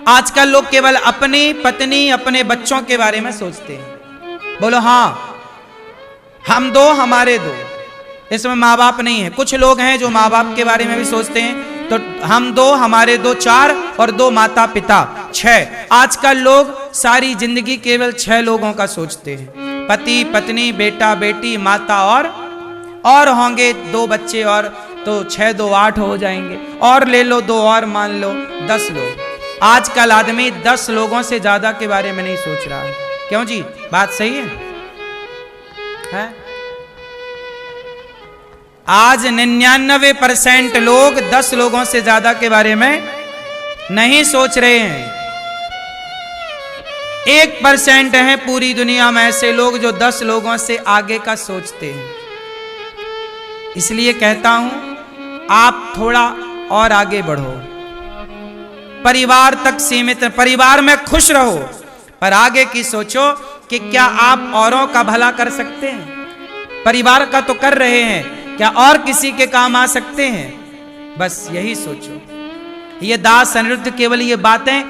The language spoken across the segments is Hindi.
आजकल लोग केवल अपनी पत्नी अपने बच्चों के बारे में सोचते हैं। बोलो हाँ, हम दो हमारे दो, इसमें माँ बाप नहीं है। कुछ लोग हैं जो माँ बाप के बारे में भी सोचते हैं, तो हम दो हमारे दो, 4 और 2 माता पिता 6। आजकल लोग सारी जिंदगी केवल 6 लोगों का सोचते हैं, पति पत्नी बेटा बेटी माता और होंगे 2 बच्चे, और तो 6 2 8 हो जाएंगे, और ले लो 2 और मान लो 10 लोग। आजकल आदमी 10 लोगों से ज्यादा के बारे में नहीं सोच रहा है। क्यों जी, बात सही है? आज 99% लोग 10 लोगों से ज्यादा के बारे में नहीं सोच रहे हैं। 1% है पूरी दुनिया में ऐसे लोग जो 10 लोगों से आगे का सोचते हैं। इसलिए कहता हूं, आप थोड़ा और आगे बढ़ो, परिवार तक सीमित, परिवार में खुश रहो, पर आगे की सोचो कि क्या आप औरों का भला कर सकते हैं। परिवार का तो कर रहे हैं, क्या और किसी के काम आ सकते हैं? बस यही सोचो। ये दास अनिरुद्ध केवल ये बातें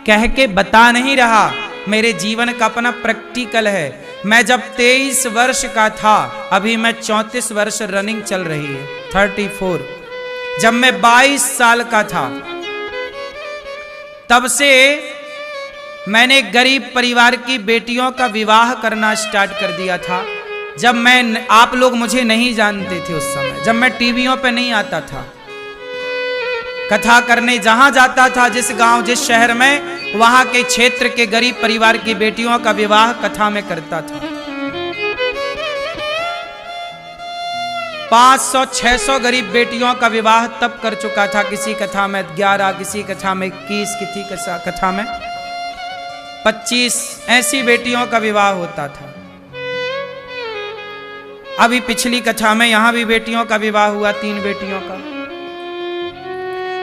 कह के बता नहीं रहा, मेरे जीवन का अपना प्रैक्टिकल है। मैं जब 23 वर्ष का था, अभी मैं 34 वर्ष रनिंग चल रही है, 34। जब मैं 22 साल का था, तब से मैंने गरीब परिवार की बेटियों का विवाह करना स्टार्ट कर दिया था। जब आप लोग मुझे नहीं जानते थे उस समय, जब मैं टीवियों पे नहीं आता था, कथा करने जहां जाता था, जिस गांव जिस शहर में, वहां के क्षेत्र के गरीब परिवार की बेटियों का विवाह कथा में करता था। 500-600 गरीब बेटियों का विवाह तब कर चुका था। किसी कथा में 11, किसी कथा में 21, किसी कथा में 25 ऐसी बेटियों का विवाह होता था। अभी पिछली कथा में यहां भी बेटियों का विवाह हुआ, 3 बेटियों का।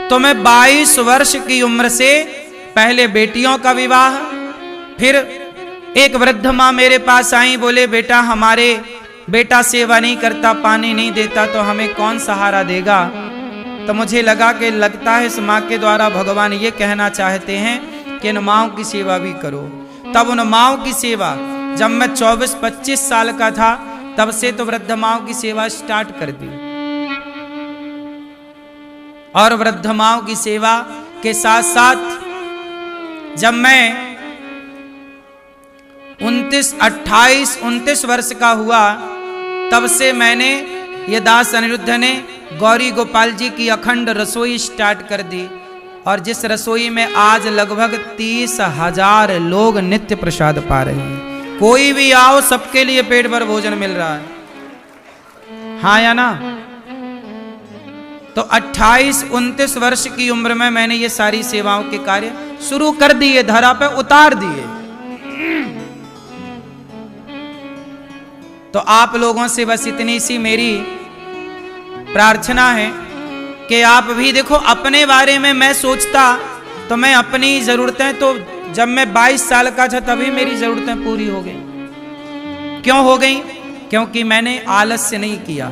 तो मैं 22 वर्ष की उम्र से पहले बेटियों का विवाह, फिर एक वृद्ध माँ मेरे पास आई, बोले बेटा हमारे बेटा सेवा नहीं करता, पानी नहीं देता, तो हमें कौन सहारा देगा? तो मुझे लगा कि लगता है इस माँ के द्वारा भगवान ये कहना चाहते हैं कि इन माँओं की सेवा भी करो। तब उन माँओं की सेवा, जब मैं 24-25 साल का था, तब से तो वृद्ध माँओं की सेवा स्टार्ट कर दी। और वृद्ध माँओं की सेवा के साथ साथ जब मैं 29 वर्ष का हुआ, तब से मैंने, ये दास अनिरुद्ध ने गौरी गोपाल जी की अखंड रसोई स्टार्ट कर दी। और जिस रसोई में आज लगभग 30,000 लोग नित्य प्रसाद पा रहे हैं। कोई भी आओ, सबके लिए पेट भर भोजन मिल रहा है, हाँ या ना? तो 28-29 वर्ष की उम्र में मैंने ये सारी सेवाओं के कार्य शुरू कर दिए, धरा पे उतार दिए। तो आप लोगों से बस इतनी सी मेरी प्रार्थना है कि आप भी देखो, अपने बारे में मैं सोचता तो मैं अपनी जरूरतें, तो जब मैं 22 साल का था तभी मेरी जरूरतें पूरी हो गई। क्यों हो गई? क्योंकि मैंने आलस्य नहीं किया,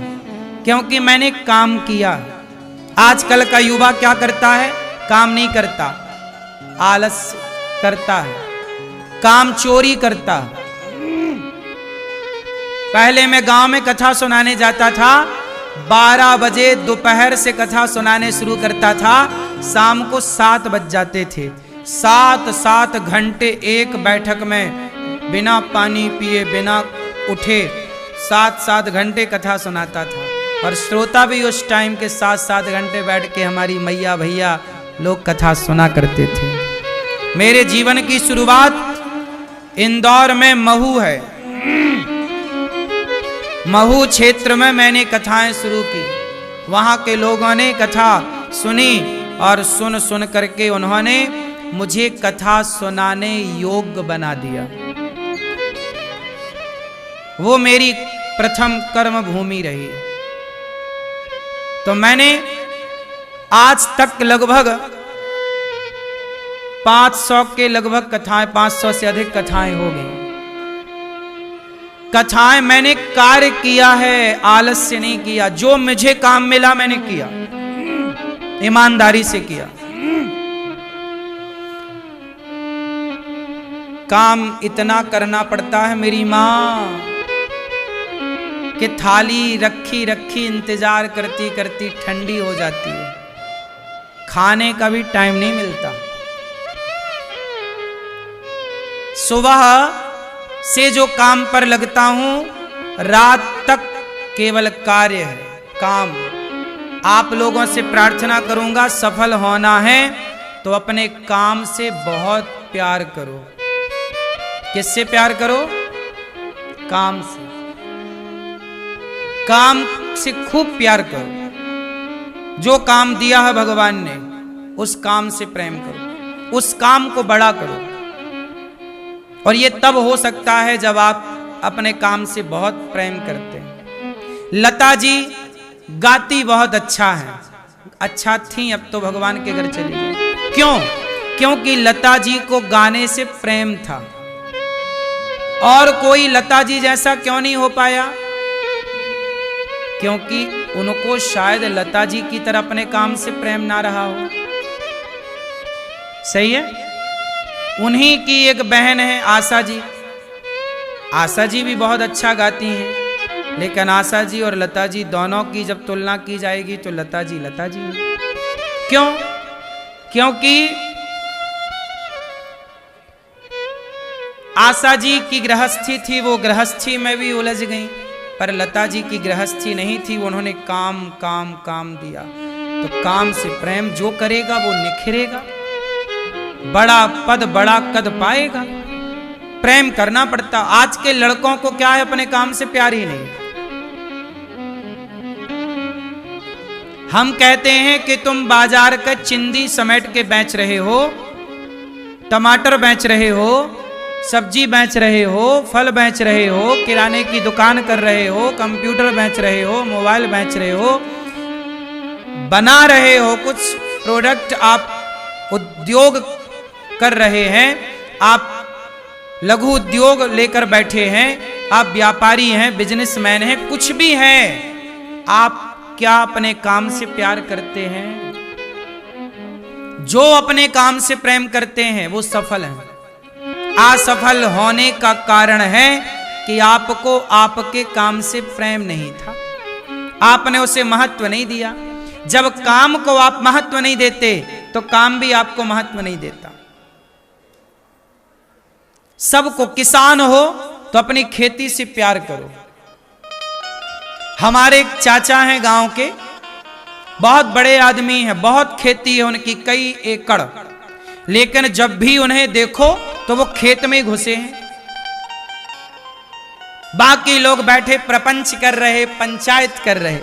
क्योंकि मैंने काम किया। आजकल का युवा क्या करता है? काम नहीं करता, आलस्य करता है, काम चोरी करता है। पहले मैं गांव में कथा सुनाने जाता था, 12 बजे दोपहर से कथा सुनाने शुरू करता था, शाम को 7 बज जाते थे। 7 घंटे एक बैठक में बिना पानी पिए बिना उठे 7 घंटे कथा सुनाता था। और श्रोता भी उस टाइम के 7 घंटे बैठ के हमारी मैया भैया लोग कथा सुना करते थे। मेरे जीवन की शुरुआत इंदौर में महू है, महू क्षेत्र में मैंने कथाएं शुरू की। वहां के लोगों ने कथा सुनी और सुन करके उन्होंने मुझे कथा सुनाने योग्य बना दिया। वो मेरी प्रथम कर्म भूमि रही। तो मैंने आज तक लगभग 500 के लगभग कथाएं, 500 से अधिक कथाएं हो गई। कथाएं मैंने कार्य किया है, आलस्य नहीं किया। जो मुझे काम मिला मैंने किया, ईमानदारी से किया। काम इतना करना पड़ता है मेरी माँ कि थाली रखी रखी इंतजार करती करती ठंडी हो जाती है, खाने का भी टाइम नहीं मिलता। सुबह से जो काम पर लगता हूं, रात तक केवल कार्य है, काम। आप लोगों से प्रार्थना करूंगा, सफल होना है तो अपने काम से बहुत प्यार करो। किससे प्यार करो? काम से। काम से खूब प्यार करो। जो काम दिया है भगवान ने, उस काम से प्रेम करो, उस काम को बड़ा करो। और ये तब हो सकता है जब आप अपने काम से बहुत प्रेम करते हैं। लता जी गाती बहुत अच्छा है, अच्छा थी, अब तो भगवान के घर चली गई। क्यों? क्योंकि लता जी को गाने से प्रेम था। और कोई लता जी जैसा क्यों नहीं हो पाया? क्योंकि उनको शायद लता जी की तरह अपने काम से प्रेम ना रहा हो। सही है? उन्हीं की एक बहन है आशा जी। आशा जी भी बहुत अच्छा गाती हैं, लेकिन आशा जी और लता जी दोनों की जब तुलना की जाएगी तो लता जी है। क्यों? क्योंकि आशा जी की गृहस्थी थी, वो गृहस्थी में भी उलझ गई, पर लता जी की गृहस्थी नहीं थी, उन्होंने काम काम काम दिया। तो काम से प्रेम जो करेगा वो निखरेगा, बड़ा पद बड़ा कद पाएगा। प्रेम करना पड़ता। आज के लड़कों को क्या है, अपने काम से प्यार ही नहीं। हम कहते हैं कि तुम बाजार का चिंदी समेट के बेच रहे हो, टमाटर बेच रहे हो, सब्जी बेच रहे हो, फल बेच रहे हो, किराने की दुकान कर रहे हो, कंप्यूटर बेच रहे हो, मोबाइल बेच रहे हो, बना रहे हो, कुछ प्रोडक्ट आप उद्योग कर रहे हैं, आप लघु उद्योग लेकर बैठे हैं, आप व्यापारी हैं, बिजनेसमैन हैं, कुछ भी हैं, आप क्या अपने काम से प्यार करते हैं? जो अपने काम से प्रेम करते हैं वो सफल हैं। असफल होने का कारण है कि आपको आपके काम से प्रेम नहीं था, आपने उसे महत्व नहीं दिया। जब काम को आप महत्व नहीं देते तो काम भी आपको महत्व नहीं देता। सबको, किसान हो तो अपनी खेती से प्यार करो। हमारे एक चाचा हैं गांव के, बहुत बड़े आदमी हैं, बहुत खेती है उनकी, कई एकड़, लेकिन जब भी उन्हें देखो तो वो खेत में घुसे हैं। बाकी लोग बैठे प्रपंच कर रहे, पंचायत कर रहे,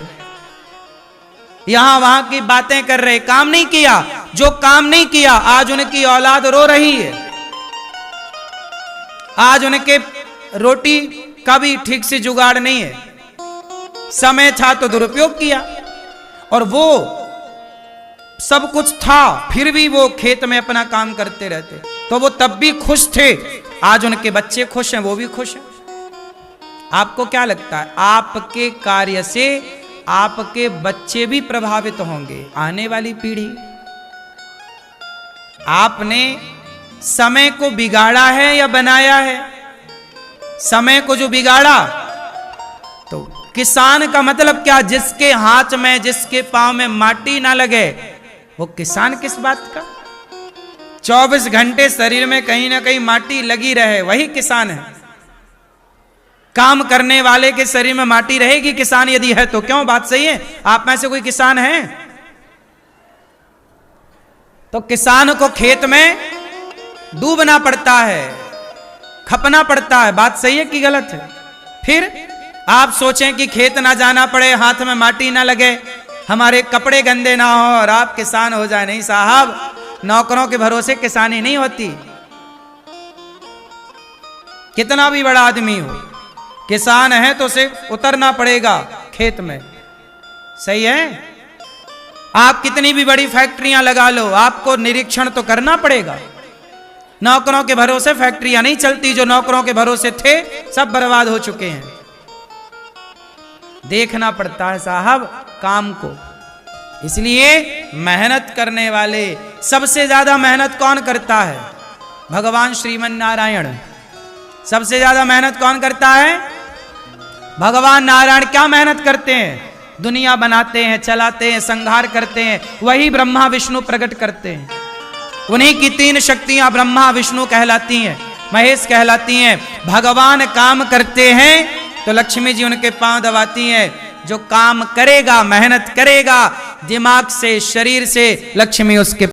यहां वहां की बातें कर रहे, काम नहीं किया। जो काम नहीं किया, आज उनकी औलाद रो रही है, आज उनके रोटी का भी ठीक से जुगाड़ नहीं है। समय था तो दुरुपयोग किया, और वो सब कुछ था फिर भी वो खेत में अपना काम करते रहते, तो वो तब भी खुश थे। आज उनके बच्चे खुश हैं, वो भी खुश हैं। आपको क्या लगता है, आपके कार्य से आपके बच्चे भी प्रभावित होंगे, आने वाली पीढ़ी? आपने समय को बिगाड़ा है या बनाया है? समय को जो बिगाड़ा, तो किसान का मतलब क्या? जिसके हाथ में, जिसके पांव में माटी ना लगे, वो किसान किस बात का? 24 घंटे शरीर में कहीं ना कहीं माटी लगी रहे, वही किसान है। काम करने वाले के शरीर में माटी रहेगी किसान यदि है तो। क्यों? बात सही है? आप में से कोई किसान है? तो किसान को खेत में डूबना पड़ता है, खपना पड़ता है। बात सही है कि गलत है? फिर आप सोचें कि खेत ना जाना पड़े, हाथ में माटी ना लगे, हमारे कपड़े गंदे ना हो और आप किसान हो जाए। नहीं साहब, नौकरों के भरोसे किसानी नहीं होती। कितना भी बड़ा आदमी हो, किसान है तो उसे उतरना पड़ेगा खेत में। सही है? आप कितनी भी बड़ी फैक्ट्रियां लगा लो, आपको निरीक्षण तो करना पड़ेगा। नौकरों के भरोसे फैक्ट्रियां नहीं चलती। जो नौकरों के भरोसे थे सब बर्बाद हो चुके हैं। देखना पड़ता है साहब काम को। इसलिए मेहनत करने वाले, सबसे ज्यादा मेहनत कौन करता है? भगवान श्रीमन नारायण। सबसे ज्यादा मेहनत कौन करता है? भगवान नारायण। क्या मेहनत करते हैं? दुनिया बनाते हैं, चलाते हैं, संहार करते हैं। वही ब्रह्मा विष्णु प्रकट करते हैं। उन्हीं की 3 शक्तियां ब्रह्मा विष्णु कहलाती हैं, महेश कहलाती हैं। भगवान काम करते हैं तो लक्ष्मी जी उनके पांव दबाती हैं। जो काम करेगा, मेहनत करेगा, दिमाग से, शरीर से, लक्ष्मी उसके